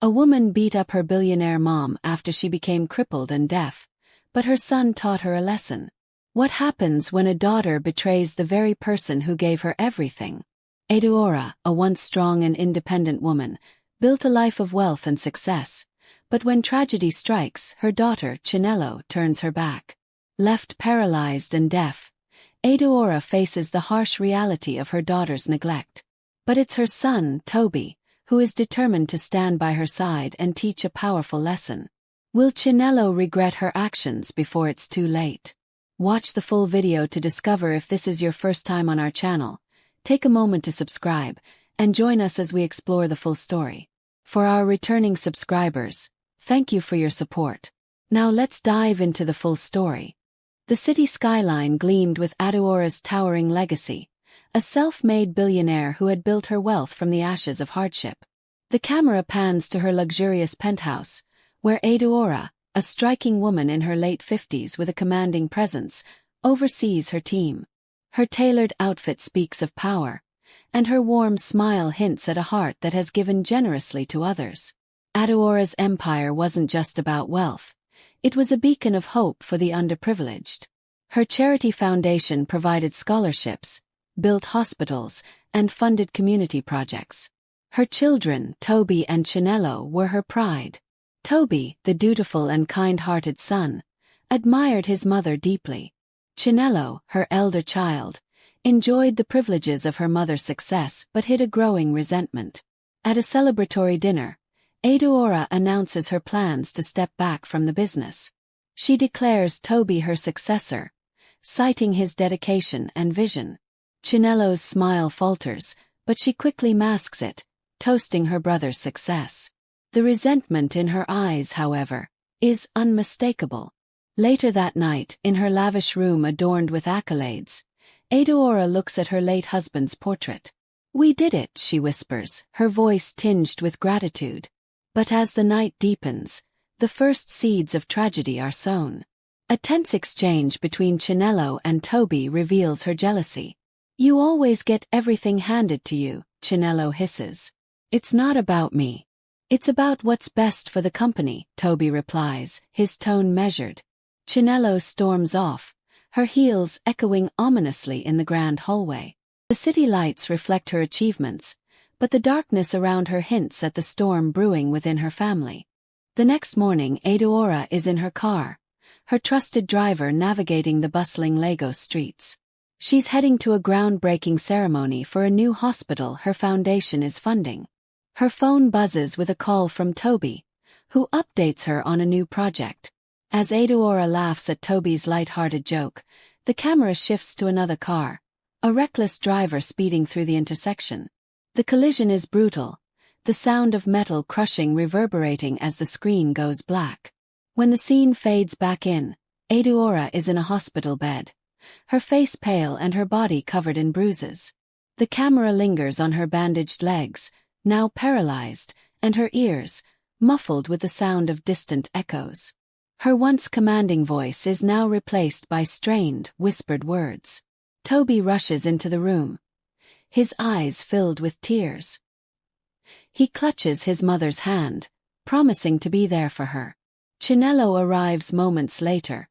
A woman beat up her billionaire mom after she became crippled and deaf, but her son taught her a lesson. What happens when a daughter betrays the very person who gave her everything? Adaora, a once strong and independent woman, built a life of wealth and success, but when tragedy strikes, her daughter, Chinelo, turns her back. Left paralyzed and deaf, Adaora faces the harsh reality of her daughter's neglect. But it's her son, Tobi, who is determined to stand by her side and teach a powerful lesson. Will Chinelo regret her actions before it's too late? Watch the full video to discover if this is your first time on our channel. Take a moment to subscribe, and join us as we explore the full story. For our returning subscribers, thank you for your support. Now let's dive into the full story. The city skyline gleamed with Adaora's towering legacy, a self-made billionaire who had built her wealth from the ashes of hardship. The camera pans to her luxurious penthouse, where Adaora, a striking woman in her late 50s with a commanding presence, oversees her team. Her tailored outfit speaks of power, and her warm smile hints at a heart that has given generously to others. Adaora's empire wasn't just about wealth. It was a beacon of hope for the underprivileged. Her charity foundation provided scholarships, built hospitals, and funded community projects. Her children, Tobi and Chinelo, were her pride. Tobi, the dutiful and kind-hearted son, admired his mother deeply. Chinelo, her elder child, enjoyed the privileges of her mother's success but hid a growing resentment. At a celebratory dinner, Adaora announces her plans to step back from the business. She declares Tobi her successor, citing his dedication and vision. Chinelo's smile falters, but she quickly masks it, toasting her brother's success. The resentment in her eyes, however, is unmistakable. Later that night, in her lavish room adorned with accolades, Adaora looks at her late husband's portrait. "We did it," she whispers, her voice tinged with gratitude. But as the night deepens, the first seeds of tragedy are sown. A tense exchange between Chinelo and Tobi reveals her jealousy. "You always get everything handed to you," Chinelo hisses. "It's not about me. It's about what's best for the company," Tobi replies, his tone measured. Chinelo storms off, her heels echoing ominously in the grand hallway. The city lights reflect her achievements, but the darkness around her hints at the storm brewing within her family. The next morning, Adaora is in her car, her trusted driver navigating the bustling Lagos streets. She's heading to a groundbreaking ceremony for a new hospital her foundation is funding. Her phone buzzes with a call from Tobi, who updates her on a new project. As Adaora laughs at Tobi's light-hearted joke, the camera shifts to another car, a reckless driver speeding through the intersection. The collision is brutal, the sound of metal crushing reverberating as the screen goes black. When the scene fades back in, Adaora is in a hospital bed, her face pale and her body covered in bruises. The camera lingers on her bandaged legs, now paralyzed, and her ears, muffled with the sound of distant echoes. Her once commanding voice is now replaced by strained, whispered words. Tobi rushes into the room, his eyes filled with tears. He clutches his mother's hand, promising to be there for her. Chinelo arrives moments later,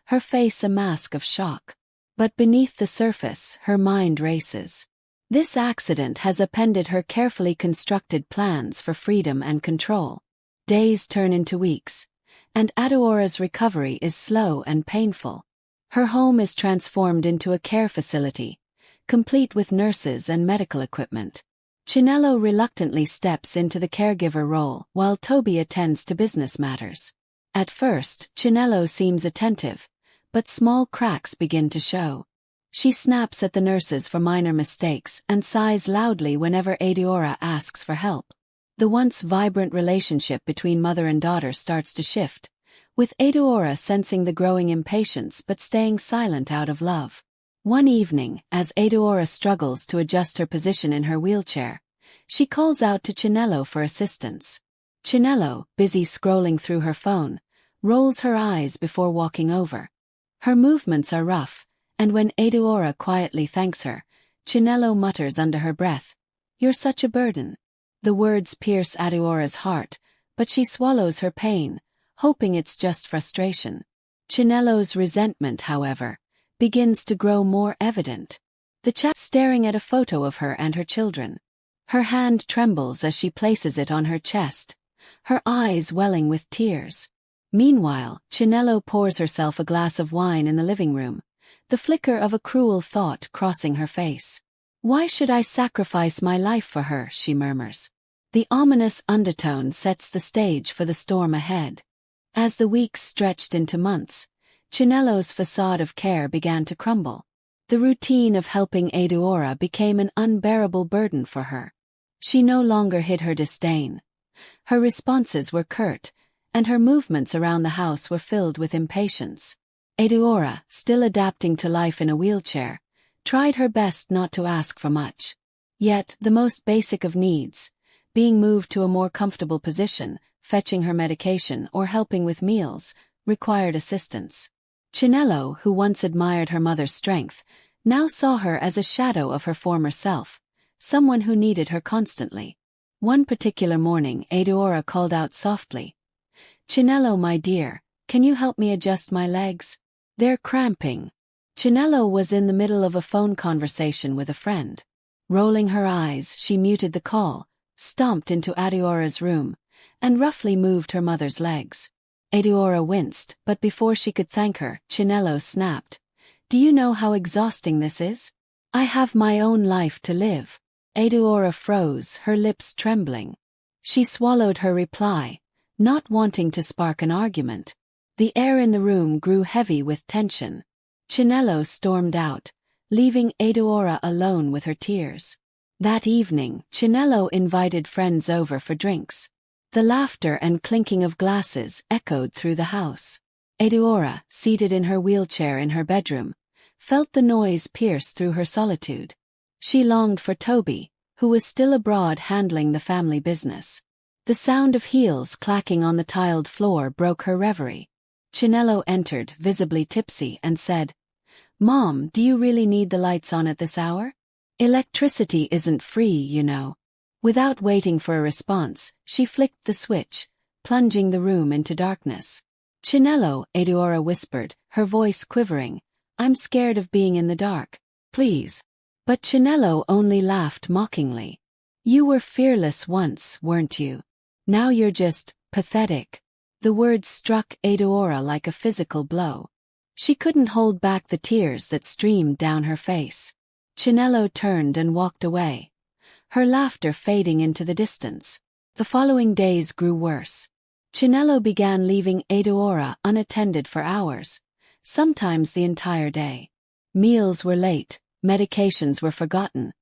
her face a mask of shock. But beneath the surface, her mind races. This accident has upended her carefully constructed plans for freedom and control. Days turn into weeks, and Adaora's recovery is slow and painful. Her home is transformed into a care facility, complete with nurses and medical equipment. Chinelo reluctantly steps into the caregiver role while Tobi attends to business matters. At first, Chinelo seems attentive, but small cracks begin to show. She snaps at the nurses for minor mistakes and sighs loudly whenever Adaora asks for help. The once vibrant relationship between mother and daughter starts to shift, with Adaora sensing the growing impatience but staying silent out of love. One evening, as Adaora struggles to adjust her position in her wheelchair, she calls out to Chinelo for assistance. Chinelo, busy scrolling through her phone, rolls her eyes before walking over. Her movements are rough, and when Adaora quietly thanks her, Chinelo mutters under her breath, "You're such a burden." The words pierce Adaora's heart, but she swallows her pain, hoping it's just frustration. Chinelo's resentment, however, begins to grow more evident. The chap staring at a photo of her and her children. Her hand trembles as she places it on her chest, her eyes welling with tears. Meanwhile, Chinelo pours herself a glass of wine in the living room, the flicker of a cruel thought crossing her face. "Why should I sacrifice my life for her?" she murmurs. The ominous undertone sets the stage for the storm ahead. As the weeks stretched into months, Chinelo's facade of care began to crumble. The routine of helping Adaora became an unbearable burden for her. She no longer hid her disdain. Her responses were curt, and her movements around the house were filled with impatience. Adaora, still adapting to life in a wheelchair, tried her best not to ask for much. Yet, the most basic of needs, being moved to a more comfortable position, fetching her medication or helping with meals, required assistance. Chinelo, who once admired her mother's strength, now saw her as a shadow of her former self, someone who needed her constantly. One particular morning, Adaora called out softly, "Chinelo, my dear, can you help me adjust my legs? They're cramping." Chinelo was in the middle of a phone conversation with a friend. Rolling her eyes, she muted the call, stomped into Adaora's room, and roughly moved her mother's legs. Adaora winced, but before she could thank her, Chinelo snapped, "Do you know how exhausting this is? I have my own life to live." Adaora froze, her lips trembling. She swallowed her reply, not wanting to spark an argument. The air in the room grew heavy with tension. Chinelo stormed out, leaving Adaora alone with her tears. That evening, Chinelo invited friends over for drinks. The laughter and clinking of glasses echoed through the house. Adaora, seated in her wheelchair in her bedroom, felt the noise pierce through her solitude. She longed for Tobi, who was still abroad handling the family business. The sound of heels clacking on the tiled floor broke her reverie. Chinelo entered, visibly tipsy, and said, "Mom, do you really need the lights on at this hour? Electricity isn't free, you know." Without waiting for a response, she flicked the switch, plunging the room into darkness. "Chinelo," Adaora whispered, her voice quivering, "I'm scared of being in the dark. Please." But Chinelo only laughed mockingly. "You were fearless once, weren't you? Now you're just pathetic." The words struck Adaora like a physical blow. She couldn't hold back the tears that streamed down her face. Chinelo turned and walked away, her laughter fading into the distance. The following days grew worse. Chinelo began leaving Adaora unattended for hours, sometimes the entire day. Meals were late, medications were forgotten,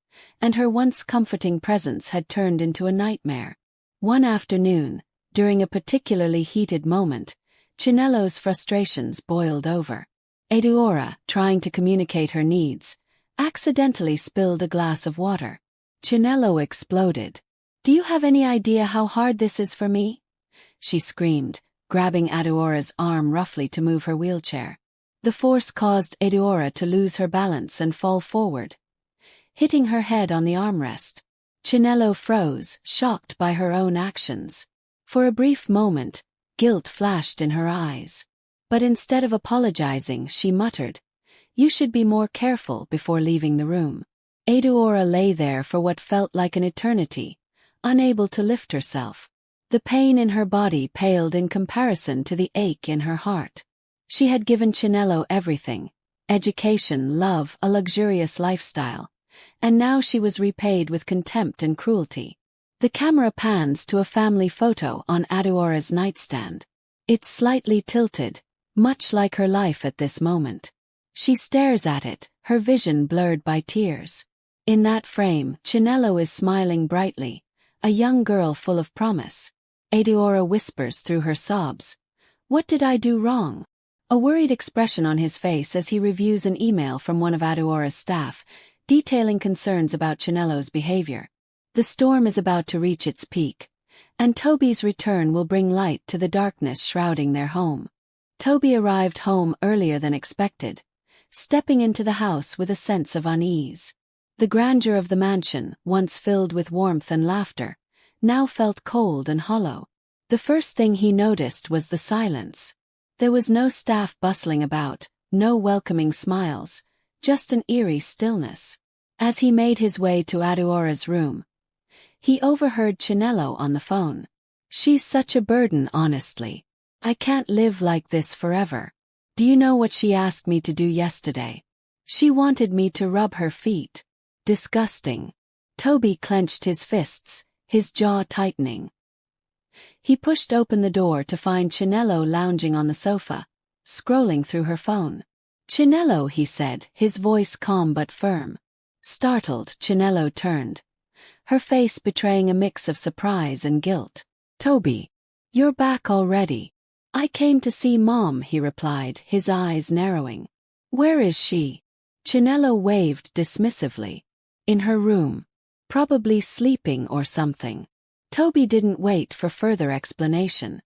and her once comforting presence had turned into a nightmare. One afternoon, during a particularly heated moment, Chinelo's frustrations boiled over. Adaora, trying to communicate her needs, accidentally spilled a glass of water. Chinelo exploded. "Do you have any idea how hard this is for me?" she screamed, grabbing Adaora's arm roughly to move her wheelchair. The force caused Adaora to lose her balance and fall forward, hitting her head on the armrest. Chinelo froze, shocked by her own actions. For a brief moment, guilt flashed in her eyes. But instead of apologizing, she muttered, "You should be more careful," before leaving the room. Adaora lay there for what felt like an eternity, unable to lift herself. The pain in her body paled in comparison to the ache in her heart. She had given Chinelo everything: education, love, a luxurious lifestyle. And now she was repaid with contempt and cruelty. The camera pans to a family photo on Adaora's nightstand. It's slightly tilted, much like her life at this moment. She stares at it, her vision blurred by tears. In that frame, Chinelo is smiling brightly, a young girl full of promise. Adaora whispers through her sobs, "What did I do wrong?" A worried expression on his face as he reviews an email from one of Adaora's staff, detailing concerns about Chinelo's behavior. The storm is about to reach its peak, and Tobi's return will bring light to the darkness shrouding their home. Tobi arrived home earlier than expected, stepping into the house with a sense of unease. The grandeur of the mansion, once filled with warmth and laughter, now felt cold and hollow. The first thing he noticed was the silence. There was no staff bustling about, no welcoming smiles, just an eerie stillness. As he made his way to Adaora's room, he overheard Chinelo on the phone. "She's such a burden, honestly. I can't live like this forever. Do you know what she asked me to do yesterday? She wanted me to rub her feet. Disgusting." Tobi clenched his fists, his jaw tightening. He pushed open the door to find Chinelo lounging on the sofa, scrolling through her phone. "Chinelo," he said, his voice calm but firm. Startled, Chinelo turned, her face betraying a mix of surprise and guilt. "Tobi, you're back already." "I came to see Mom," he replied, his eyes narrowing. "Where is she?" Chinelo waved dismissively. "In her room. Probably sleeping or something." Tobi didn't wait for further explanation.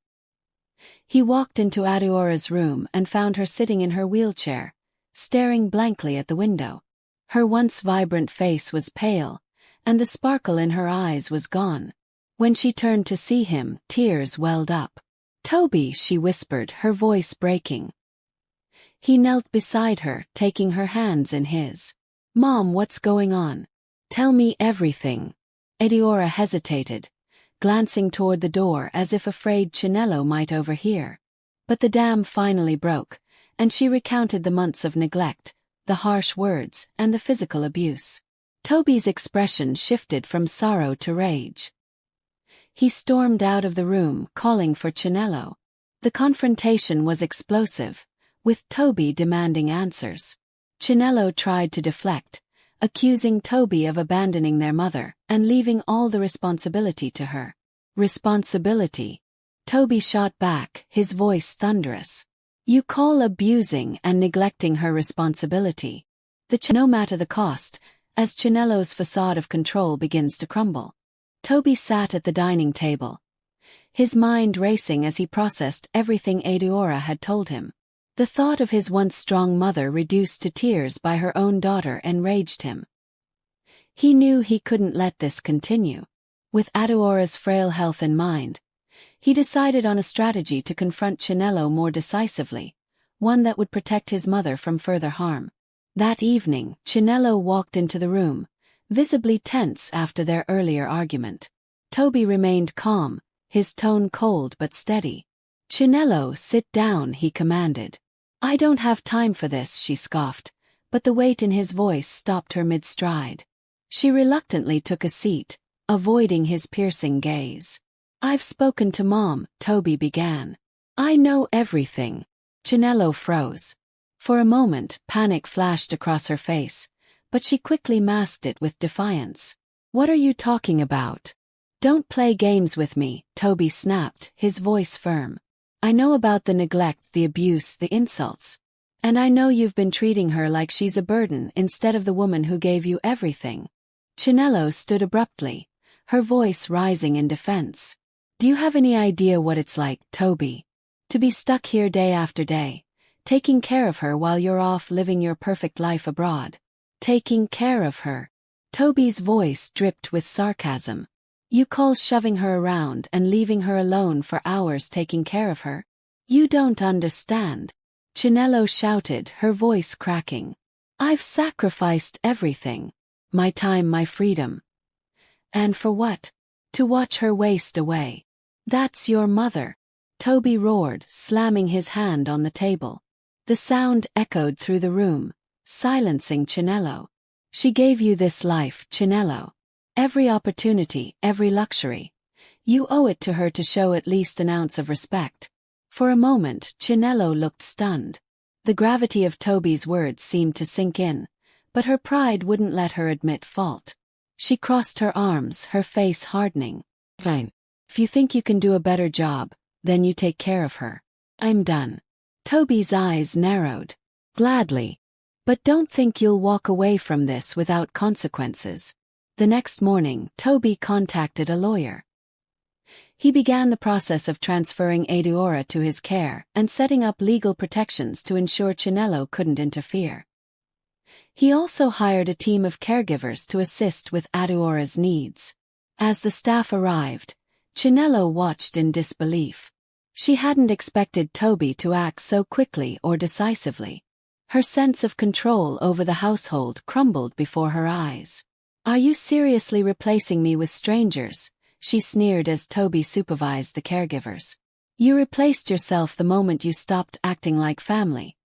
He walked into Adaora's room and found her sitting in her wheelchair, staring blankly at the window. Her once vibrant face was pale, and the sparkle in her eyes was gone. When she turned to see him, tears welled up. "Tobi," she whispered, her voice breaking. He knelt beside her, taking her hands in his. "Mom, what's going on? Tell me everything." Adaora hesitated, glancing toward the door as if afraid Chinelo might overhear. But the dam finally broke, and she recounted the months of neglect, the harsh words, and the physical abuse. Tobi's expression shifted from sorrow to rage. He stormed out of the room, calling for Chinelo. The confrontation was explosive, with Tobi demanding answers. Chinelo tried to deflect, accusing Tobi of abandoning their mother and leaving all the responsibility to her. "Responsibility?" Tobi shot back, his voice thunderous. "You call abusing and neglecting her responsibility. No matter the cost, as Chinelo's facade of control begins to crumble." Tobi sat at the dining table, his mind racing as he processed everything Adaora had told him. The thought of his once strong mother reduced to tears by her own daughter enraged him. He knew he couldn't let this continue. With Adaora's frail health in mind, he decided on a strategy to confront Chinelo more decisively, one that would protect his mother from further harm. That evening, Chinelo walked into the room, visibly tense after their earlier argument. Tobi remained calm, his tone cold but steady. "Chinelo, sit down," he commanded. "I don't have time for this," she scoffed, but the weight in his voice stopped her mid-stride. She reluctantly took a seat, avoiding his piercing gaze. "I've spoken to Mom," Tobi began. "I know everything." Chinelo froze. For a moment, panic flashed across her face, but she quickly masked it with defiance. "What are you talking about?" "Don't play games with me," Tobi snapped, his voice firm. "I know about the neglect, the abuse, the insults. And I know you've been treating her like she's a burden instead of the woman who gave you everything." Chinelo stood abruptly, her voice rising in defense. "Do you have any idea what it's like, Tobi? To be stuck here day after day, taking care of her while you're off living your perfect life abroad. Taking care of her." Tobi's voice dripped with sarcasm. "You call shoving her around and leaving her alone for hours taking care of her? You don't understand." Chinelo shouted, her voice cracking. "I've sacrificed everything. My time, my freedom. And for what? To watch her waste away. That's your mother." Tobi roared, slamming his hand on the table. The sound echoed through the room, silencing Chinelo. "She gave you this life, Chinelo. Every opportunity, every luxury. You owe it to her to show at least an ounce of respect." For a moment, Chinelo looked stunned. The gravity of Tobi's words seemed to sink in, but her pride wouldn't let her admit fault. She crossed her arms, her face hardening. "Fine. If you think you can do a better job, then you take care of her. I'm done." Tobi's eyes narrowed. "Gladly. But don't think you'll walk away from this without consequences." The next morning, Tobi contacted a lawyer. He began the process of transferring Adaora to his care and setting up legal protections to ensure Chinelo couldn't interfere. He also hired a team of caregivers to assist with Adaora's needs. As the staff arrived, Chinelo watched in disbelief. She hadn't expected Tobi to act so quickly or decisively. Her sense of control over the household crumbled before her eyes. "Are you seriously replacing me with strangers?" she sneered as Tobi supervised the caregivers. "You replaced yourself the moment you stopped acting like family,"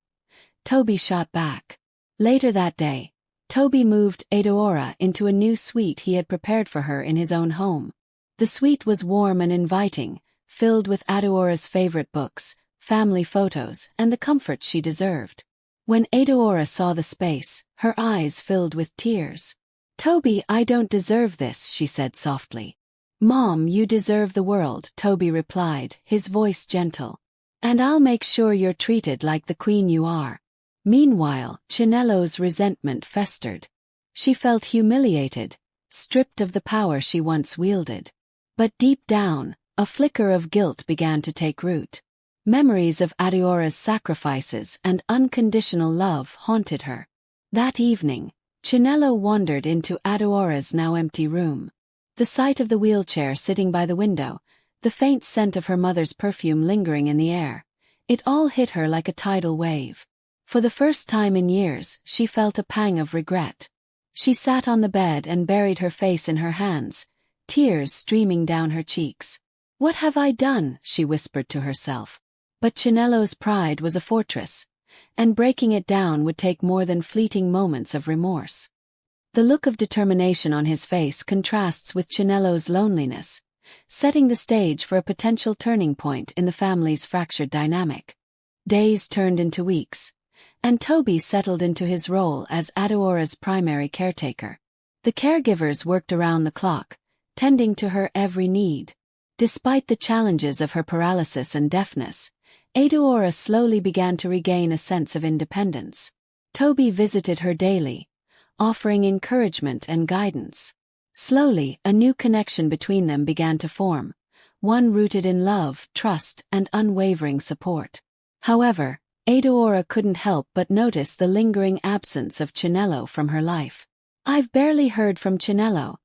Tobi shot back. Later that day, Tobi moved Adaora into a new suite he had prepared for her in his own home. The suite was warm and inviting, filled with Adaora's favorite books, family photos, and the comfort she deserved. When Adaora saw the space, her eyes filled with tears. "Tobi, I don't deserve this," she said softly. "Mom, you deserve the world," Tobi replied, his voice gentle. "And I'll make sure you're treated like the queen you are." Meanwhile, Chinelo's resentment festered. She felt humiliated, stripped of the power she once wielded. But deep down, a flicker of guilt began to take root. Memories of Adaora's sacrifices and unconditional love haunted her. That evening, Chinelo wandered into Adaora's now empty room. The sight of the wheelchair sitting by the window, the faint scent of her mother's perfume lingering in the air, it all hit her like a tidal wave. For the first time in years, she felt a pang of regret. She sat on the bed and buried her face in her hands, tears streaming down her cheeks. "What have I done?" she whispered to herself. But Chinelo's pride was a fortress, and breaking it down would take more than fleeting moments of remorse. The look of determination on his face contrasts with Chinelo's loneliness, setting the stage for a potential turning point in the family's fractured dynamic. Days turned into weeks, and Tobi settled into his role as Adaora's primary caretaker. The caregivers worked around the clock, tending to her every need. Despite the challenges of her paralysis and deafness, Adaora slowly began to regain a sense of independence. Tobi visited her daily, offering encouragement and guidance. Slowly, a new connection between them began to form, one rooted in love, trust, and unwavering support. However, Adaora couldn't help but notice the lingering absence of Chinelo from her life. "I've barely heard from Chinelo,"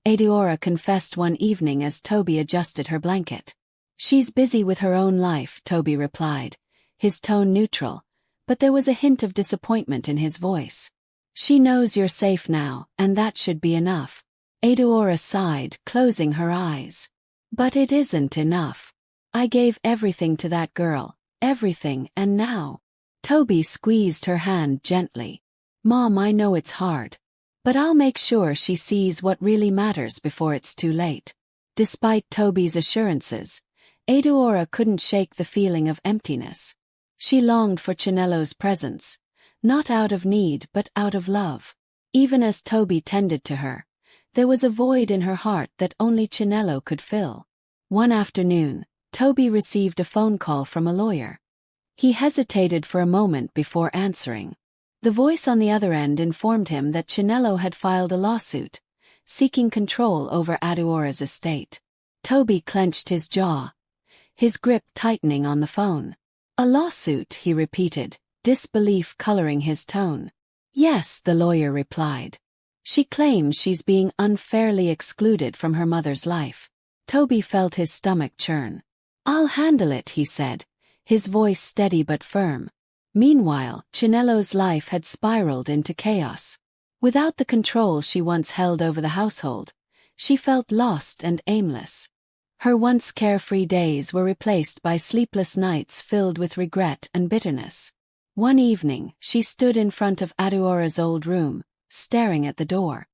Adaora confessed one evening as Tobi adjusted her blanket. "She's busy with her own life," Tobi replied, his tone neutral, but there was a hint of disappointment in his voice. "She knows you're safe now, and that should be enough." Adaora sighed, closing her eyes. "But it isn't enough. I gave everything to that girl, everything, and now—" Tobi squeezed her hand gently. "Mom, I know it's hard. But I'll make sure she sees what really matters before it's too late." Despite Tobi's assurances, Adaora couldn't shake the feeling of emptiness. She longed for Chinelo's presence, not out of need but out of love. Even as Tobi tended to her, there was a void in her heart that only Chinelo could fill. One afternoon, Tobi received a phone call from a lawyer. He hesitated for a moment before answering. The voice on the other end informed him that Chinelo had filed a lawsuit, seeking control over Adaora's estate. Tobi clenched his jaw, his grip tightening on the phone. "A lawsuit," he repeated, disbelief coloring his tone. "Yes," the lawyer replied. "She claims she's being unfairly excluded from her mother's life." Tobi felt his stomach churn. "I'll handle it," he said, his voice steady but firm. Meanwhile, Chinelo's life had spiraled into chaos. Without the control she once held over the household, she felt lost and aimless. Her once carefree days were replaced by sleepless nights filled with regret and bitterness. One evening, she stood in front of Adaora's old room, staring at the door.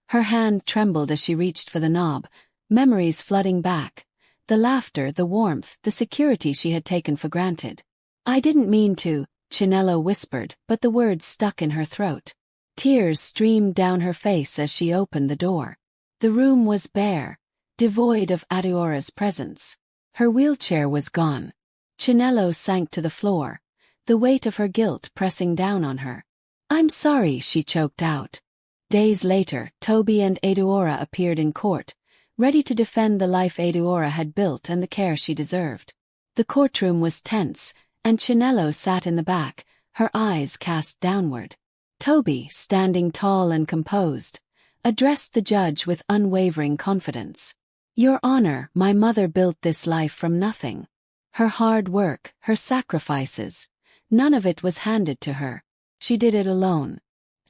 Her hand trembled as she reached for the knob, memories flooding back, the laughter, the warmth, the security she had taken for granted. "I didn't mean to," Chinelo whispered, but the words stuck in her throat. Tears streamed down her face as she opened the door. The room was bare, devoid of Adaora's presence. Her wheelchair was gone. Chinelo sank to the floor, the weight of her guilt pressing down on her. "I'm sorry," she choked out. Days later, Tobi and Adaora appeared in court, ready to defend the life Adaora had built and the care she deserved. The courtroom was tense, and Chinelo sat in the back, her eyes cast downward. Tobi, standing tall and composed, addressed the judge with unwavering confidence. Your Honor, my mother built this life from nothing. Her hard work, her sacrifices, none of it was handed to her. She did it alone.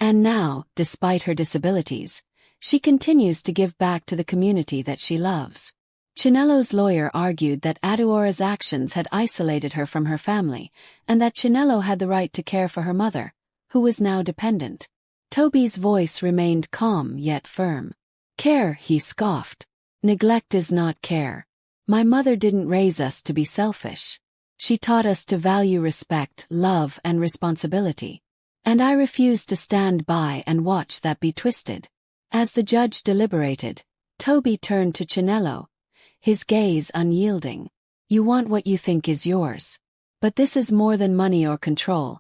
And now, despite her disabilities, she continues to give back to the community that she loves. Chinelo's lawyer argued that Adaora's actions had isolated her from her family, and that Chinelo had the right to care for her mother, who was now dependent. Tobi's voice remained calm yet firm. Care, he scoffed. Neglect is not care. My mother didn't raise us to be selfish. She taught us to value respect, love, and responsibility. And I refuse to stand by and watch that be twisted. As the judge deliberated, Tobi turned to Chinelo, his gaze unyielding. You want what you think is yours. But this is more than money or control.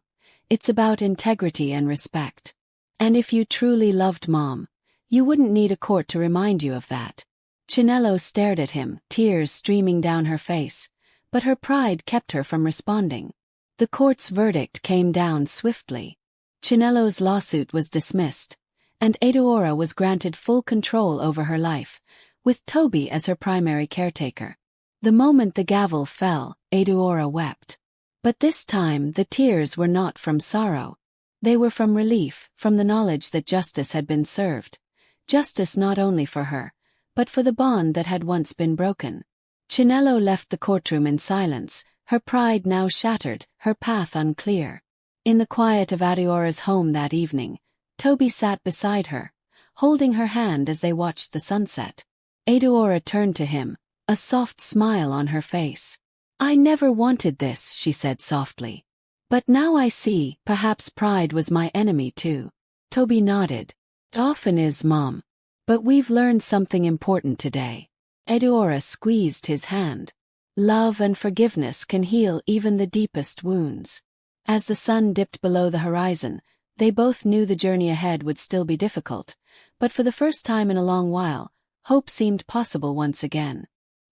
It's about integrity and respect. And if you truly loved Mom, you wouldn't need a court to remind you of that. Chinelo stared at him, tears streaming down her face, but her pride kept her from responding. The court's verdict came down swiftly. Chinelo's lawsuit was dismissed, and Adaora was granted full control over her life, with Tobi as her primary caretaker. The moment the gavel fell, Adaora wept. But this time the tears were not from sorrow. They were from relief, from the knowledge that justice had been served. Justice not only for her, but for the bond that had once been broken. Chinelo left the courtroom in silence, her pride now shattered, her path unclear. In the quiet of Adaora's home that evening, Tobi sat beside her, holding her hand as they watched the sunset. Adaora turned to him, a soft smile on her face. I never wanted this, she said softly. But now I see, perhaps pride was my enemy too. Tobi nodded. It often is, Mom. But we've learned something important today. Adaora squeezed his hand. Love and forgiveness can heal even the deepest wounds. As the sun dipped below the horizon, they both knew the journey ahead would still be difficult, but for the first time in a long while, hope seemed possible once again.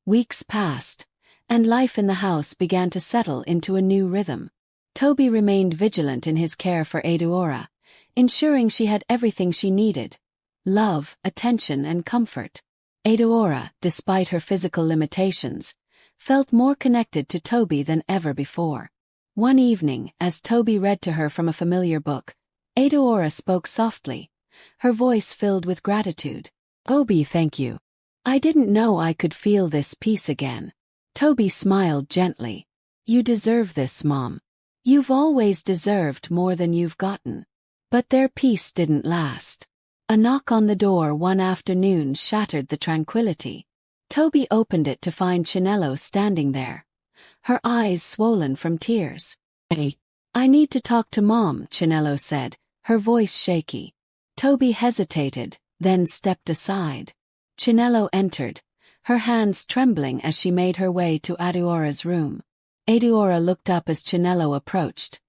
Weeks passed, and life in the house began to settle into a new rhythm. Tobi remained vigilant in his care for Adaora, ensuring she had everything she needed: love, attention, and comfort. Adaora, despite her physical limitations, felt more connected to Tobi than ever before. One evening, as Tobi read to her from a familiar book, Adaora spoke softly, her voice filled with gratitude. Tobi, thank you. I didn't know I could feel this peace again. Tobi smiled gently. You deserve this, Mom. You've always deserved more than you've gotten. But their peace didn't last. A knock on the door one afternoon shattered the tranquility. Tobi opened it to find Chinelo standing there, her eyes swollen from tears. Hey, I need to talk to Mom, Chinelo said, her voice shaky. Tobi hesitated, then stepped aside. Chinelo entered, her hands trembling as she made her way to Adaora's room. Adaora looked up as Chinelo approached,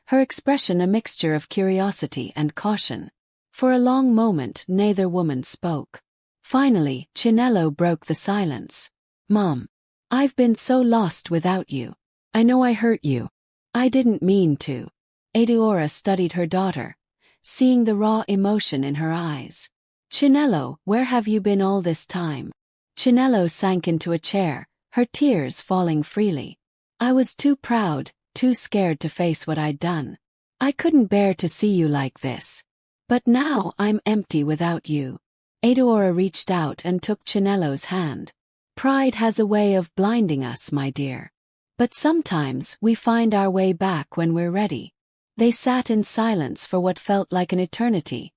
her expression a mixture of curiosity and caution. For a long moment neither woman spoke. Finally, Chinelo broke the silence. Mom, I've been so lost without you. I know I hurt you. I didn't mean to. Adaora studied her daughter, seeing the raw emotion in her eyes. Chinelo, where have you been all this time? Chinelo sank into a chair, her tears falling freely. I was too proud, too scared to face what I'd done. I couldn't bear to see you like this. But now I'm empty without you. Adaora reached out and took Chinelo's hand. Pride has a way of blinding us, my dear. But sometimes we find our way back when we're ready. They sat in silence for what felt like an eternity,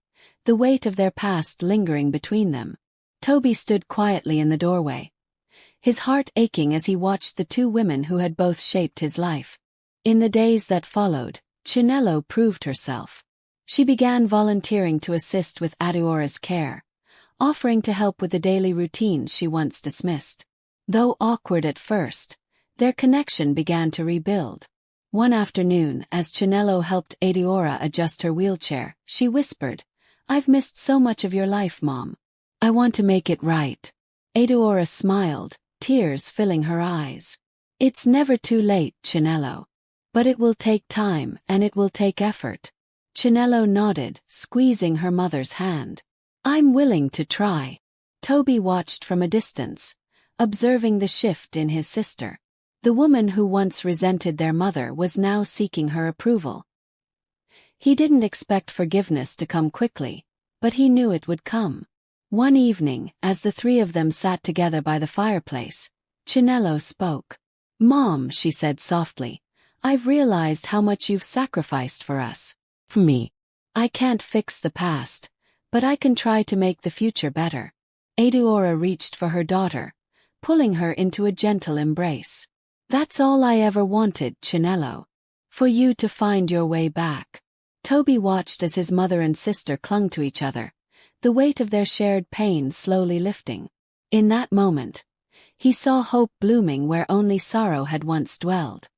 the weight of their past lingering between them. Tobi stood quietly in the doorway, his heart aching as he watched the two women who had both shaped his life. In the days that followed, Chinelo proved herself. She began volunteering to assist with Adaora's care, offering to help with the daily routines she once dismissed. Though awkward at first, their connection began to rebuild. One afternoon, as Chinelo helped Adaora adjust her wheelchair, she whispered, I've missed so much of your life, Mom. I want to make it right. Adaora smiled, tears filling her eyes. It's never too late, Chinelo. But it will take time and it will take effort. Chinelo nodded, squeezing her mother's hand. I'm willing to try. Tobi watched from a distance, observing the shift in his sister. The woman who once resented their mother was now seeking her approval. He didn't expect forgiveness to come quickly, but he knew it would come. One evening, as the three of them sat together by the fireplace, Chinelo spoke. "Mom," she said softly, "I've realized how much you've sacrificed for us. For me. I can't fix the past, but I can try to make the future better." Adaora reached for her daughter, pulling her into a gentle embrace. "That's all I ever wanted, Chinelo. For you to find your way back." Tobi watched as his mother and sister clung to each other, the weight of their shared pain slowly lifting. In that moment, he saw hope blooming where only sorrow had once dwelled.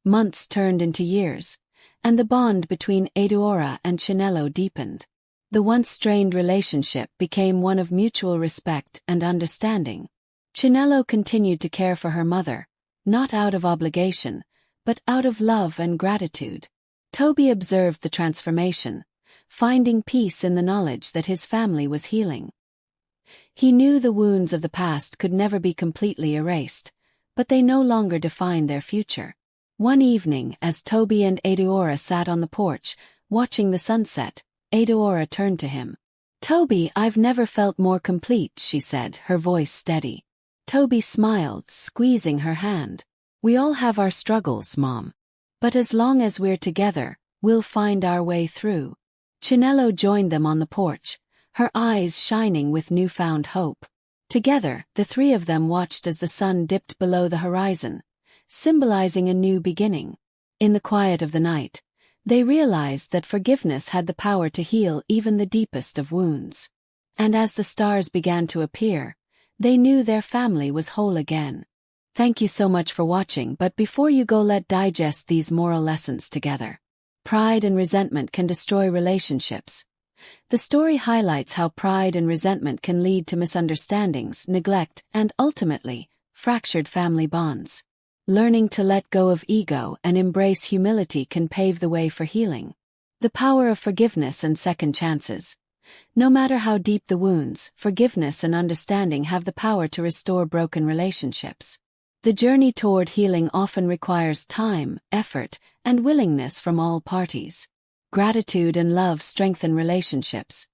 Months turned into years, and the bond between Adaora and Chinelo deepened. The once strained relationship became one of mutual respect and understanding. Chinelo continued to care for her mother, not out of obligation, but out of love and gratitude. Tobi observed the transformation, finding peace in the knowledge that his family was healing. He knew the wounds of the past could never be completely erased, but they no longer defined their future. One evening, as Tobi and Adaora sat on the porch, watching the sunset, Adaora turned to him. "Tobi, I've never felt more complete," she said, her voice steady. Tobi smiled, squeezing her hand. "We all have our struggles, Mom. But as long as we're together, we'll find our way through." Chinelo joined them on the porch, her eyes shining with newfound hope. Together, the three of them watched as the sun dipped below the horizon, symbolizing a new beginning. In the quiet of the night, they realized that forgiveness had the power to heal even the deepest of wounds. And as the stars began to appear, they knew their family was whole again. Thank you so much for watching, but before you go, let's digest these moral lessons together. Pride and resentment can destroy relationships. The story highlights how pride and resentment can lead to misunderstandings, neglect, and ultimately, fractured family bonds. Learning to let go of ego and embrace humility can pave the way for healing. The power of forgiveness and second chances. No matter how deep the wounds, forgiveness and understanding have the power to restore broken relationships. The journey toward healing often requires time, effort, and willingness from all parties. Gratitude and love strengthen relationships.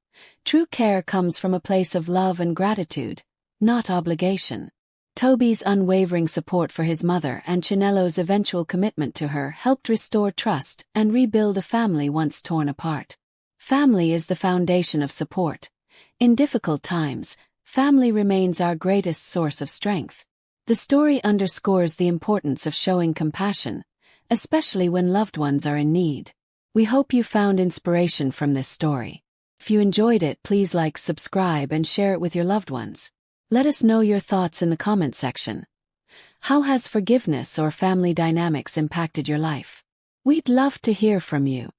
True care comes from a place of love and gratitude, not obligation. Tobi's unwavering support for his mother and Chinelo's eventual commitment to her helped restore trust and rebuild a family once torn apart. Family is the foundation of support. In difficult times, family remains our greatest source of strength. The story underscores the importance of showing compassion, especially when loved ones are in need. We hope you found inspiration from this story. If you enjoyed it, please like, subscribe, and share it with your loved ones. Let us know your thoughts in the comment section. How has forgiveness or family dynamics impacted your life? We'd love to hear from you.